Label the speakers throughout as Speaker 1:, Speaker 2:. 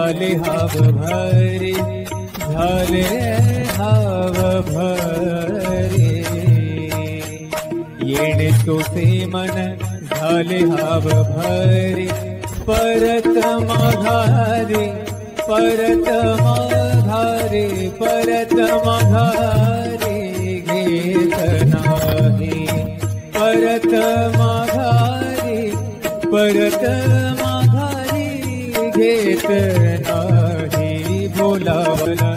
Speaker 1: झाले हाव भरे, झाले हाव भरे. येणे तोचे मन झाले हाव भरे, परत माघारे, परत माघारे, परत माघारे घेत नाही. परत माघारे, परत माघारी घेत नाही. बोलावला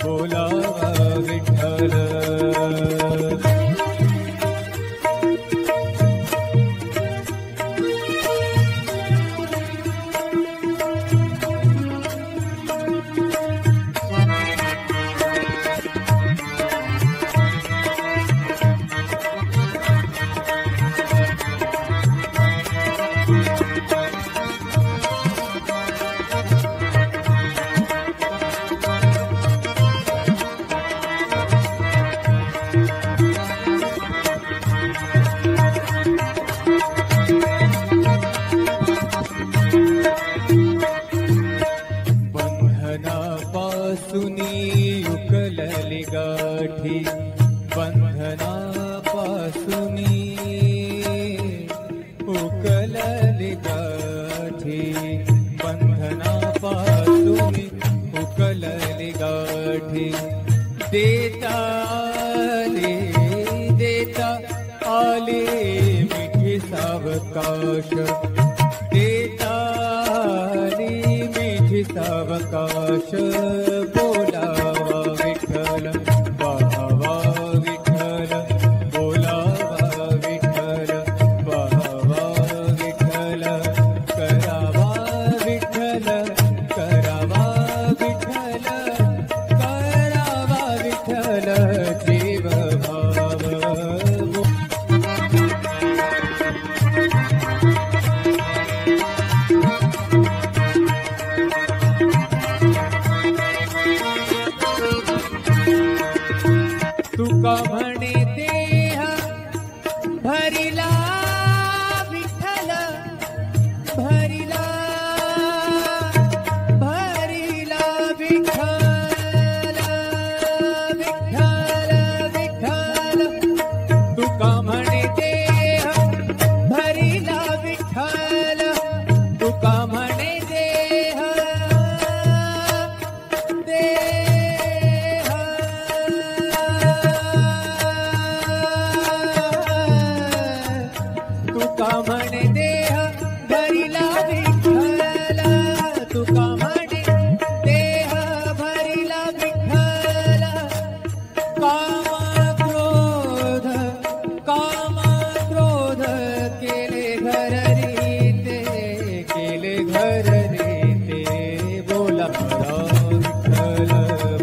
Speaker 1: बोलावा विठ्ठल. उकलली गाठी, बंधनापासूनी उकलली गाठी, बंधनापासूनी उकलली गाठी. देता आले मिठी सावकाश, देता आली मिठी सावकाश. बोलावा विठ्ठल, पाहावा विठ्ठल, बोलावा विठ्ठल, पाहावा विठ्ठल. करावा विठ्ठल, करावा विठ्ठल, करावा विठ्ठल जीव भाव. तुका म्हणे देह भरिला विठ्ठल, भरिला भरिला विठ्ठल, विठ्ठल विठ्ठल. तुका म्हणे देह भरिला विठ्ठल, तुका म्हणे देह तुका म्हणे देह भरिला विठ्ठल, तुका म्हणे देह भरिला विठ्ठल. काम क्रोध केले घर रीते, केले घर रीते. बोलावा विठ्ठल,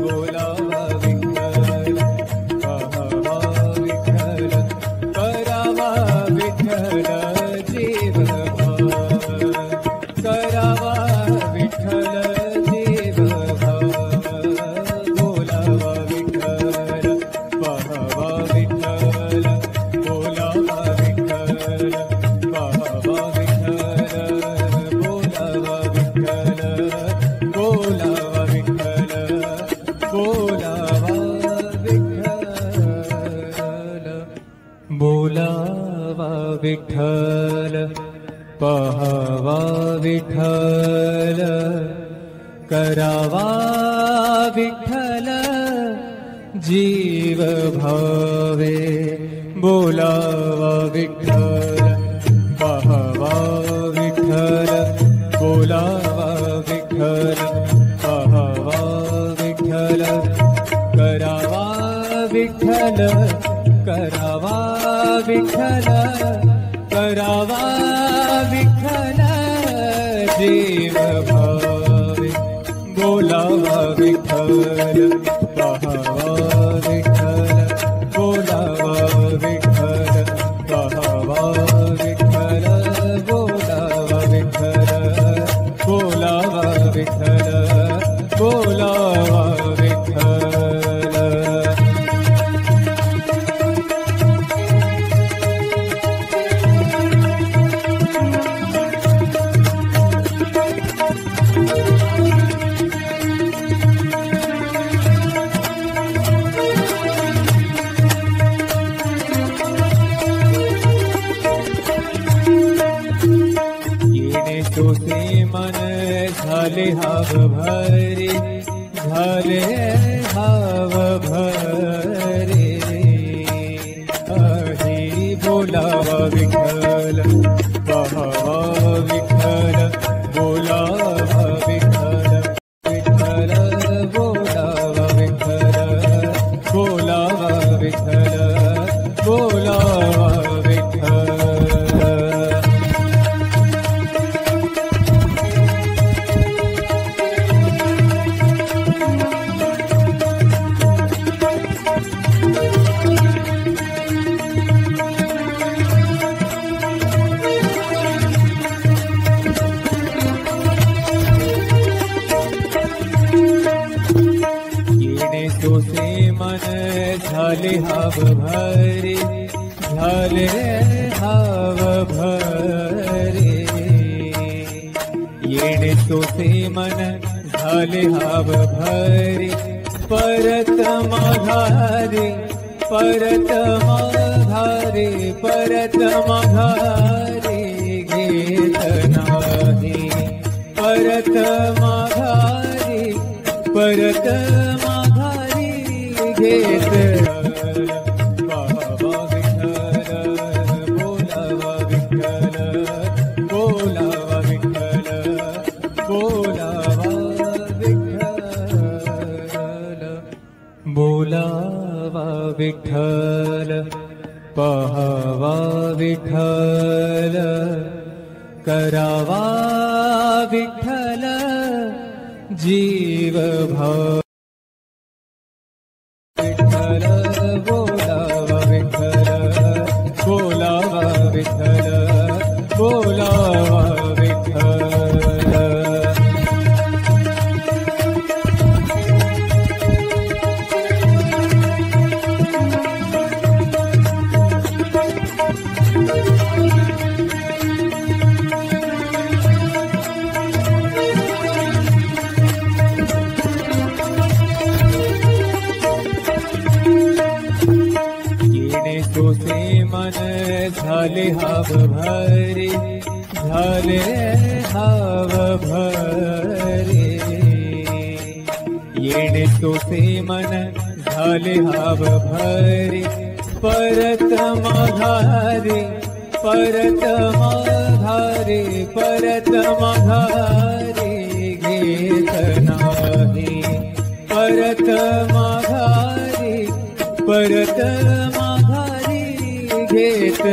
Speaker 1: बोलावा विठ्ठल, पाहावा विठ्ठल, करावा विठ्ठल जीव भाव. करावा विठ्ठल जीव भाव. बोलावा विठ्ठल, पाहावा विठ्ठल, बोलावा विठ्ठल, पाहावा विठ्ठल, बोलावा विठ्ठल, बोलावा विठ्ठल, बोलावा विठ्ठल. बोलावा विठ्ठल, पाहावा विठ्ठल, करावा विठ्ठल जीव भावे. बोलावा विठ्ठल, पाहावा विठ्ठल, बोलावा विठ्ठल, पाहावा विठ्ठल, करावा विठ्ठल, करावा विठ्ठल, करावा विठ्ठल जीव भावे. बोलावा विठ्ठल, पाहावा विठ्ठल, बोलावा विठ्ठल, पाहावा विठ्ठल, बोलावा विठ्ठल, बोलावा विठ्ठल, बोलावा विठ्ठल. मन झाले हाव भरे, झाले हाव भरे. हरी बोलावा विठ्ठल, पहावा विठ्ठल, बोलावा विठ्ठल, विठ्ठल बोलावा विठ्ठल, बोलावा विठ्ठल, बोलावा विठ्ठल. झाले हाव भरे, झाले हाव भरे. येणे सोसे मन झाले हाव भरे, परत माघारे, परत माघारे, परत माघारे घेत नाही. परत माघारे, परत माघारे घेत. पहावा विठ्ठल, बोलावा विठ्ठल, बोलावा विठ्ठल, बोलावा विठ्ठल, बोलावा विठ्ठल. पहावा विठ्ठल, करावा विठ्ठल जीव भाव. विठ्ठल बोलावा विठ्ठल, बोलावा विठ्ठल, बोलावा विठ्ठल. सोसे मन झाले हाव भरे, झाले हाव भरे. येणे सोसे मन झाले हाव भरे, परत माघारे, परत माघारे, परत माघारे घेत नाही. परत माघारे, परत माघारी घेत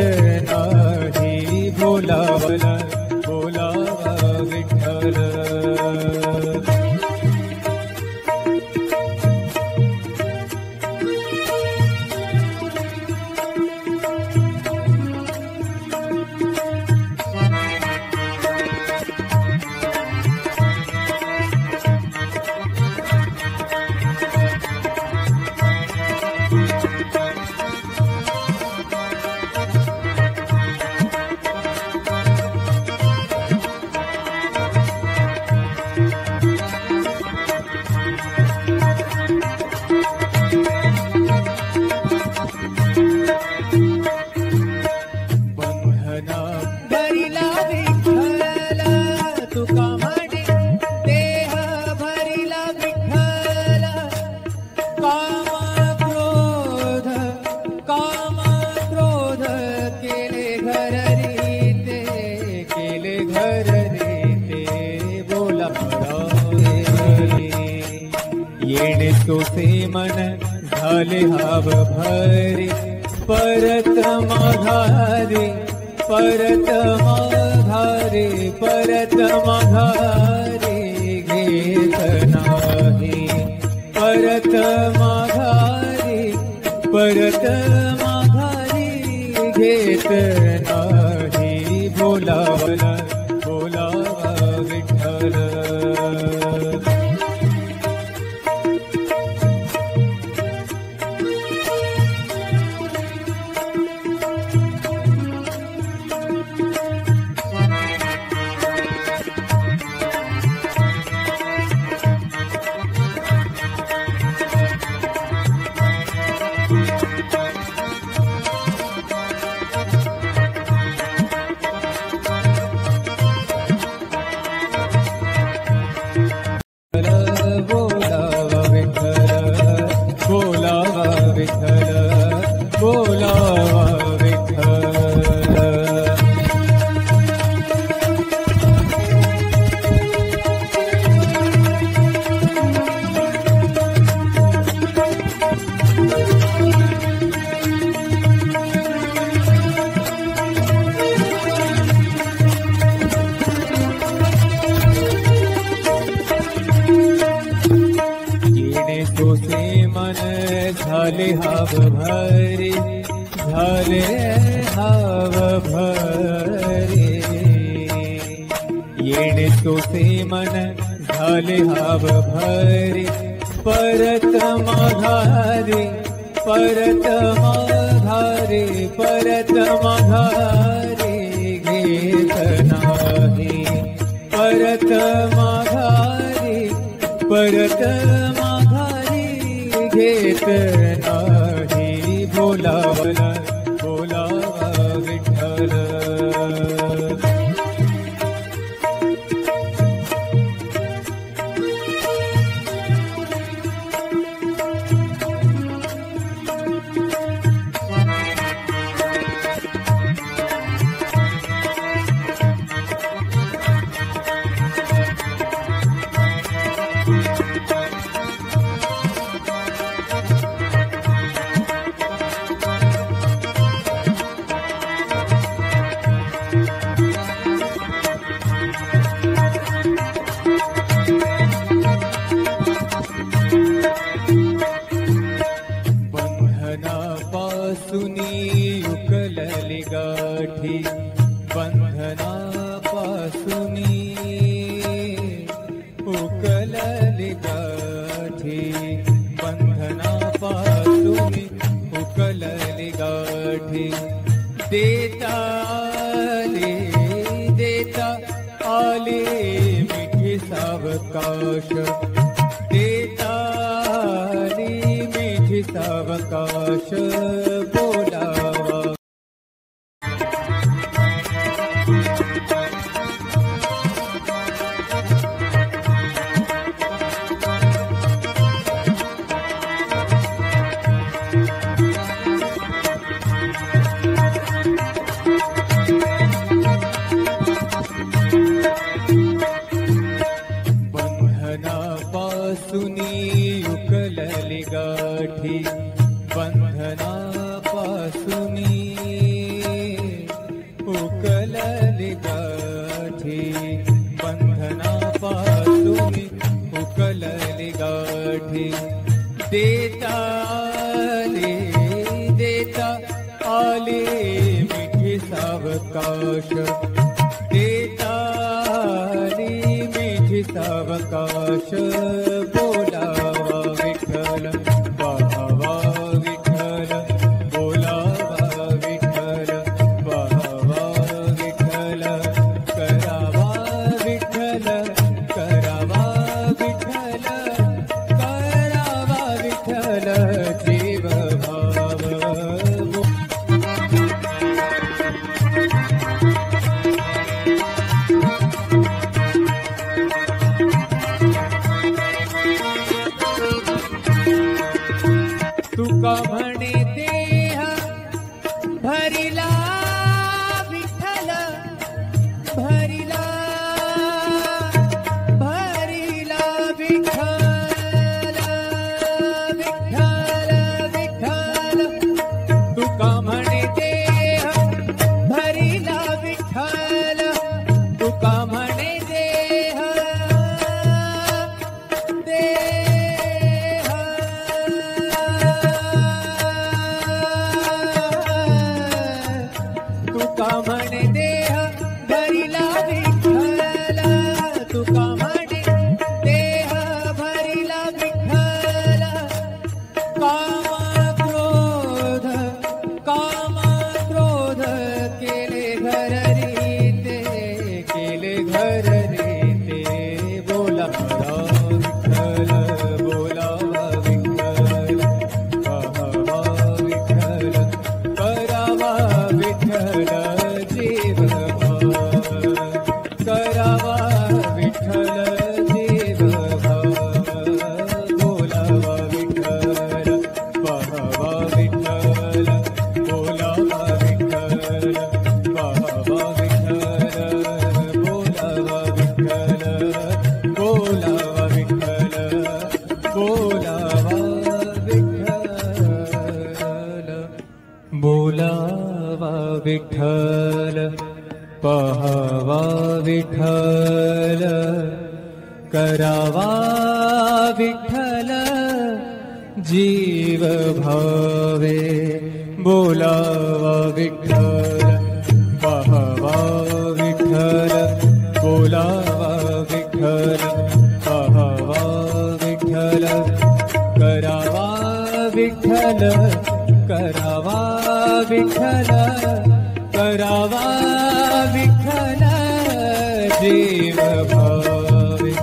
Speaker 1: नाही. बोलावला, बोलावा विठ्ठल. येणे सोसे मन झाले हाव भरे, परत माघारे, परत माघारे, परत माघारे घेत नाही. परत माघारे, परत माघारी घेत नाही. बोलावला, बोलावा विठ्ठल. झाले हाव भरे, झाले हाव भरे. येणे तोसे मन झाले हाव भरे, परत माघारे, परत माघारे, परत माघारे घेत नाही. परत माघारे, परत माघारे घेत नाही. बोलावला बोलावा विठ्ठल. उकलली गाठी, बंधनापासूनी उकलली गाठी, बंधनापासूनी उकलली गाठी. देता आले मिठी सावकाश, देता आली मिठी सावकाश. बोलावा बंधनापासूनी उकलली गाठी, बंधनापासूनी उकलली गाठी, बंधनापासूनी उकलली गाठी. देता आले मिठी सावकाश, देता आली मिठी सावकाश. बोलावा विठ्ठल, पाहावा विठ्ठल, बोलावा विठ्ठल, पाहावा विठ्ठल. करावा विठ्ठल, करावा विठ्ठल, करावा विठ्ठल जीव भाव. तुका म्हणे देह भरिला विठ्ठल, भरिला भरिला विठ्ठल, विठ्ठल विठ्ठल. तुका म्हणे देह भरिला विठ्ठल, तुका म्हणे देह तुका म्हणे देह भरिला विठ्ठल, तुका म्हणे देह भरिला विठ्ठल. काम क्रोध केले घर रीते, केले घर रीते. बोलावा विठ्ठल, बोलावा विठ्ठल, पाहावा विठ्ठल, करावा विठ्ठल जीव भाव. करावा विठ्ठल जीव भाव. बोलावा विठ्ठल, पाहावा विठ्ठल, बोलावा विठ्ठल, पाहावा विठ्ठल, बोलावा विठ्ठल, बोलावा विठ्ठल, बोलावा विठ्ठल. बोलावा विठ्ठल, पाहावा विठ्ठल, करावा विठ्ठल जीव भावे बोलावा विठ्ठल पाहावा विठ्ठल बोलावा विठ्ठल पाहावा विठ्ठल करावा विठ्ठल करावा विठ्ठल करावा विठ्ठल जीव भावे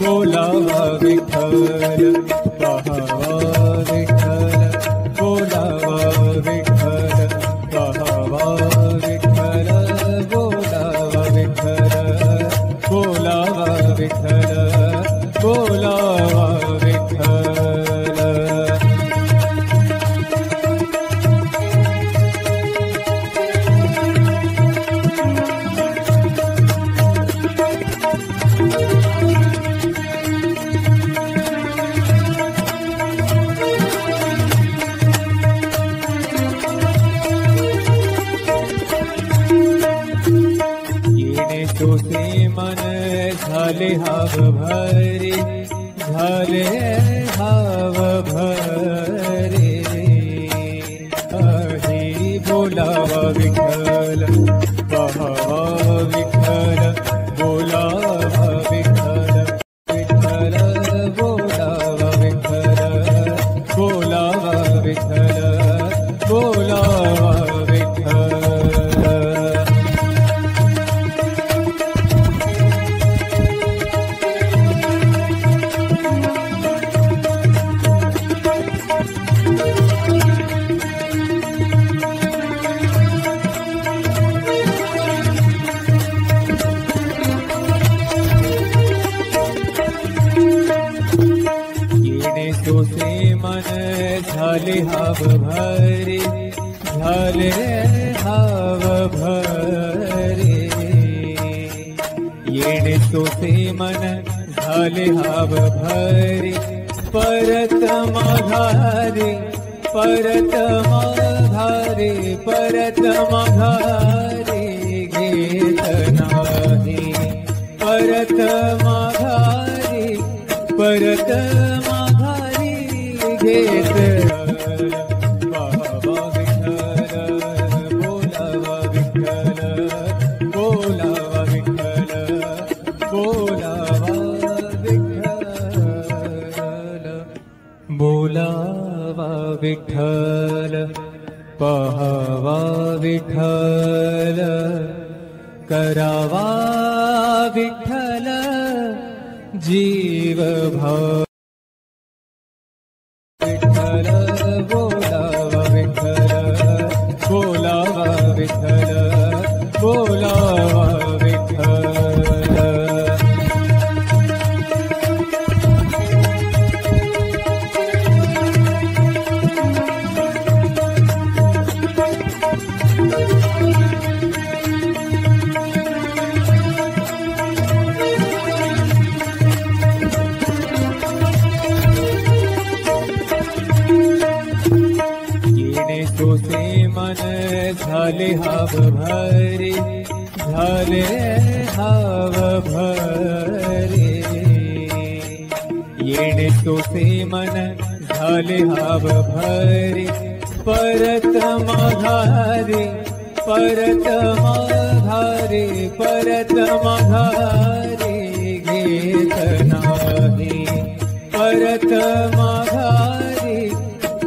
Speaker 1: बोलावा विठ्ठल पाहावा विठ्ठल बोलावा विठ्ठल पाहावा विठ्ठल बोलावा विठ्ठल बोलावा विठ्ठल बोलावा विठ्ठल तोसे मन झाले हाव भरे झाले हाव भरे अही बोलावा विठ्ठल पाहावा विठ्ठल बोलावा विठ्ठल विठ्ठल बोलावा विठ्ठल बोलावा विठ्ठल बोलावा विठ्ठल तोसे मन झाले हाव भरे झाले हाव भरे येणे तोसे मन झाले हाव भरे परत माघारे परत माघारे परत माघारे घेत नाही परत माघारे परत माघारी घेत पाहावा विठ्ठल बोलावा विठ्ठल बोलावा विठ्ठल बोलावा विठ्ठल बोलावा विठ्ठल पाहावा विठ्ठल करावा विठ्ठल जीव भाव विठ्ठल बोलावा विठ्ठल बोलावा विठ्ठल बोलावा विठ्ठल तोसे मन झाले हाव भरे झाले हाव भरे येणे तोसे मन झाले हाव भरे परत माघारे परत माघारे परत माघारे घेत नाही परत माघारे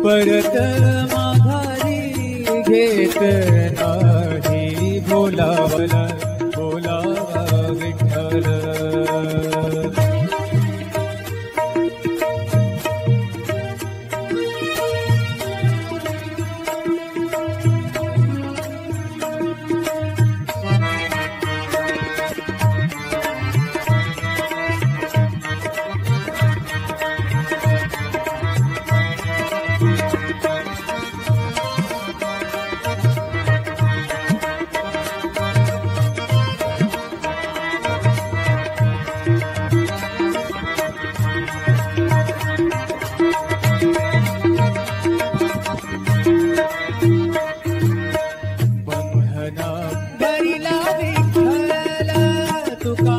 Speaker 1: परत माघारी घेत नाही बोलावला बोलावा विठ्ठल तुका